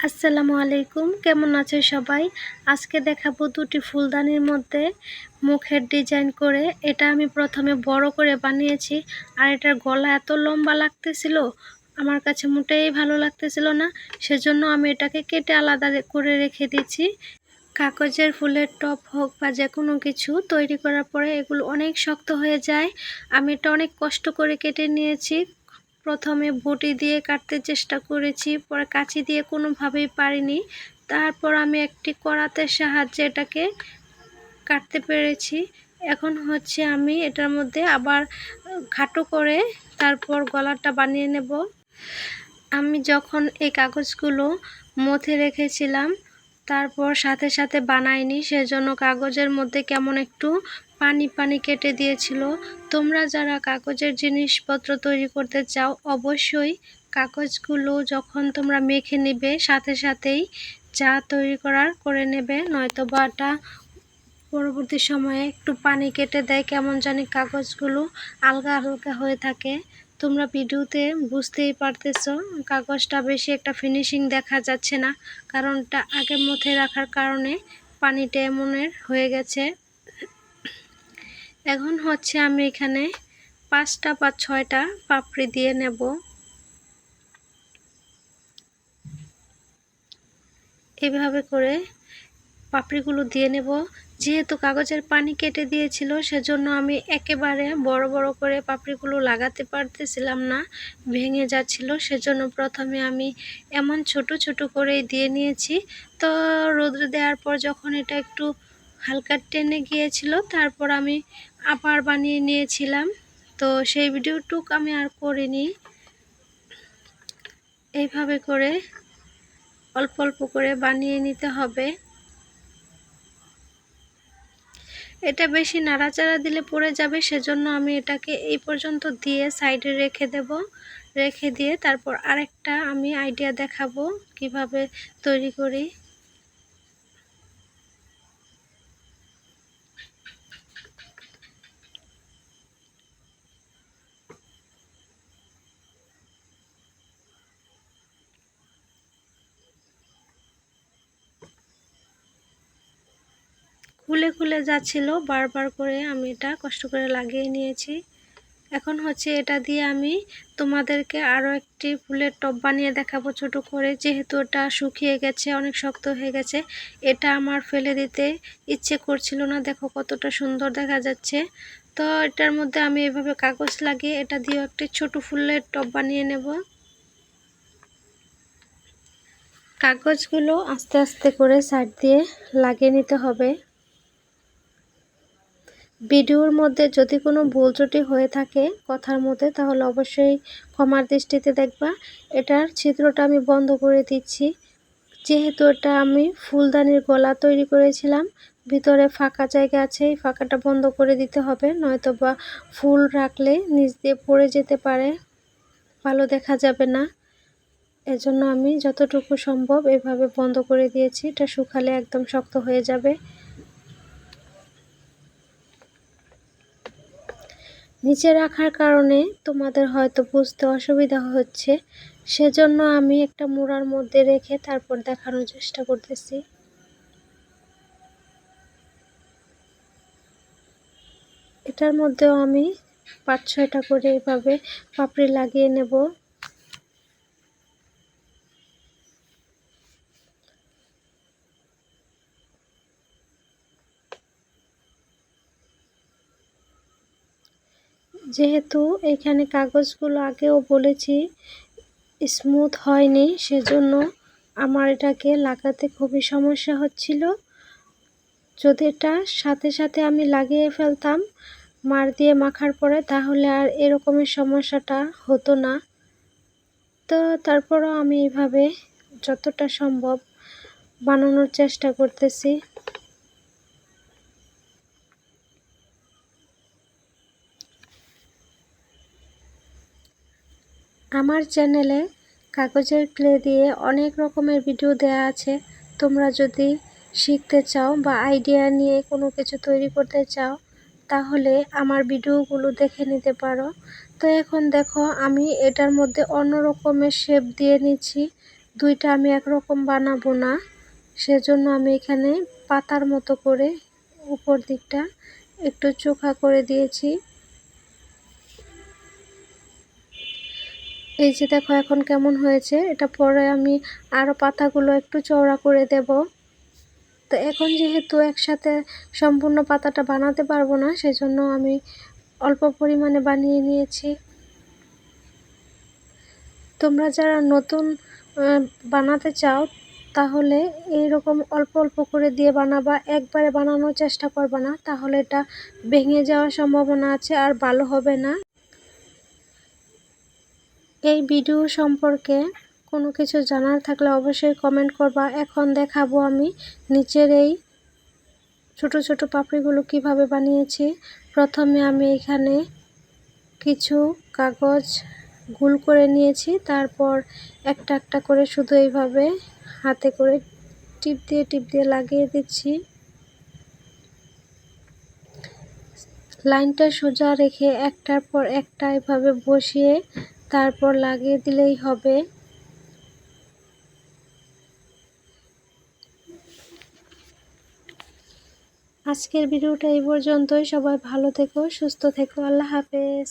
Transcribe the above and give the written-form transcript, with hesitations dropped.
আসসালামু আলাইকুম, কেমন আছে সবাই? আজকে দেখাবো দুটি ফুলদানির মধ্যে মুখের ডিজাইন করে। এটা আমি প্রথমে বড় করে বানিয়েছি, আর এটার গলা এত লম্বা লাগতেছিল, আমার কাছে মোটেই ভালো লাগতেছিল না। সেজন্য আমি এটাকে কেটে আলাদা করে রেখে দিয়েছি। কাগজের ফুলের টপ হোক বা যে কোনো কিছু তৈরি করার পরে এগুলো অনেক শক্ত হয়ে যায়। আমি এটা অনেক কষ্ট করে কেটে নিয়েছি। প্রথমে বটি দিয়ে কাটতে চেষ্টা করেছি, পরে কাঁচি দিয়ে কোনোভাবেই পারিনি। তারপর আমি একটি করাতের সাহায্যে এটাকে কাটতে পেরেছি। এখন হচ্ছে আমি এটার মধ্যে আবার খাটো করে তারপর গলাটা বানিয়ে নেব। আমি যখন এই কাগজগুলো মথে রেখেছিলাম, তারপর সাথে সাথে বানাইনি, সেজন্য কাগজের মধ্যে কেমন একটু পানি পানি কেটে দিয়েছিল। তোমরা যারা কাগজের জিনিসপত্র তৈরি করতে চাও, অবশ্যই কাগজগুলো যখন তোমরা মেখে নেবে সাথে সাথেই যা তৈরি করার করে নেবে, নয়তো বা এটা পরবর্তী সময়ে একটু পানি কেটে দেয়, কেমন জানি কাগজগুলো আলগা আলগা হয়ে থাকে। তোমরা ভিডিওতে বুঝতেই পারতেছো কাগজটা বেশি একটা ফিনিশিং দেখা যাচ্ছে না, কারণটা আগের মধ্যে রাখার কারণে পানিটা এমনের হয়ে গেছে। এখন হচ্ছে আমি এখানে 5টা বা 6টা পাপড়ি দিয়ে নেব। এভাবে করে পাপড়িগুলো দিয়ে নেব। যেহেতু কাগজের পানি কেটে দিয়েছিল, সেজন্য আমি একেবারে বড় বড় করে পাপড়িগুলো লাগাতে পারতেছিলাম না, ভেঙে যাচ্ছিল। সেজন্য প্রথমে আমি এমন ছোট ছোট করেই দিয়ে নিয়েছি। তো রোদ্রে দেওয়ার পর যখন এটা একটু হালকা টেনে গিয়েছিল, তারপর আমি আবার বানিয়ে নিয়েছিলাম। তো সেই ভিডিওটুক আমি আর করিনি। এইভাবে করে অল্প অল্প করে বানিয়ে নিতে হবে। এটা বেশি নাড়াচাড়া দিলে পড়ে যাবে, সেজন্য আমি এটাকে এই পর্যন্ত দিয়ে সাইডে রেখে দেব। রেখে দিয়ে তারপর আরেকটা আমি আইডিয়া দেখাবো কিভাবে তৈরি করি। খুলে খুলে যাচ্ছিল, বারবার করে আমি এটা কষ্ট করে লাগিয়ে নিয়েছি। এখন হচ্ছে এটা দিয়ে আমি তোমাদেরকে আরও একটি ফুলের টব বানিয়ে দেখাবো ছোট করে। যেহেতু এটা শুকিয়ে গেছে, অনেক শক্ত হয়ে গেছে, এটা আমার ফেলে দিতে ইচ্ছে করছিল না। দেখো কতটা সুন্দর দেখা যাচ্ছে। তো এটার মধ্যে আমি এভাবে কাগজ লাগিয়ে এটা দিয়ে একটি ছোট ফুলের টব বানিয়ে নেব। কাগজগুলো আস্তে আস্তে করে সাইড দিয়ে লাগিয়ে নিতে হবে। ভিডিওর মধ্যে যদি কোনো ভুল ত্রুটি হয়ে থাকে কথার মধ্যে, তাহলে অবশ্যই ক্ষমার দৃষ্টিতে দেখবা। এটার ছিদ্রটা আমি বন্ধ করে দিচ্ছি। যেহেতু এটা আমি ফুলদানির গলা তৈরি করেছিলাম, ভিতরে ফাঁকা জায়গা আছে, এই ফাঁকাটা বন্ধ করে দিতে হবে, নয়তো বা ফুল রাখলে নিচ দিয়ে পড়ে যেতে পারে, ভালো দেখা যাবে না। এজন্য আমি যতটুকু সম্ভব এভাবে বন্ধ করে দিয়েছি। এটা শুকালে একদম শক্ত হয়ে যাবে। নিচে রাখার কারণে তোমাদের হয়তো বুঝতে অসুবিধা হচ্ছে, সেজন্য আমি একটা মোড়ার মধ্যে রেখে তারপর দেখানোর চেষ্টা করতেছি। এটার মধ্যেও আমি 5-6টা করে এভাবে পাপড়ি লাগিয়ে নেব। যেহেতু এখানে কাগজগুলো আগেও বলেছি স্মুথ হয়নি, সেজন্য আমার এটাকে লাগাতে খুবই সমস্যা হচ্ছিল। যদি এটা সাথে সাথে আমি লাগিয়ে ফেলতাম মার দিয়ে মাখার পরে, তাহলে আর এরকমের সমস্যাটা হতো না। তো তারপরও আমি এইভাবে যতটা সম্ভব বানানোর চেষ্টা করতেছি। আমার চ্যানেলে কাগজের ক্লে দিয়ে অনেক রকমের ভিডিও দেয়া আছে। তোমরা যদি শিখতে চাও বা আইডিয়া নিয়ে কোনো কিছু তৈরি করতে চাও, তাহলে আমার ভিডিওগুলো দেখে নিতে পারো। তো এখন দেখো আমি এটার মধ্যে অন্য রকমের শেপ দিয়ে নিচ্ছি। দুইটা আমি একরকম বানাবো না, সেজন্য আমি এখানে পাতার মতো করে উপর দিকটা একটু চোখা করে দিয়েছি। এই যে দেখো এখন কেমন হয়েছে। এটা পরে আমি আরও পাতাগুলো একটু চওড়া করে দেব। তো এখন যেহেতু একসাথে সম্পূর্ণ পাতাটা বানাতে পারবো না, সেজন্য আমি অল্প পরিমাণে বানিয়ে নিয়েছি। তোমরা যারা নতুন বানাতে চাও তাহলে এইরকম অল্প অল্প করে দিয়ে বানাবা, একবারে বানানোর চেষ্টা করবা না, তাহলে এটা ভেঙে যাওয়ার সম্ভাবনা আছে আর ভালো হবে না। এই ভিডিও সম্পর্কে কোনো কিছু জানার থাকলে অবশ্যই কমেন্ট করবা। এখন দেখাবো আমি নিচের এই ছোট ছোট পাপড়িগুলো কিভাবে বানিয়েছি। প্রথমে আমি এখানে কিছু কাগজ গোল করে নিয়েছি, তারপর একটা একটা করে শুধু এইভাবে হাতে করে টিপ দিয়ে লাগিয়ে দিচ্ছি। লাইনটা সোজা রেখে একটার পর একটা এভাবে বসিয়ে তারপর লাগিয়ে দিলেই হবে। আজকের ভিডিওটা এই পর্যন্তই। সবাই ভালো থেকো, সুস্থ থেকো। আল্লাহ হাফেজ।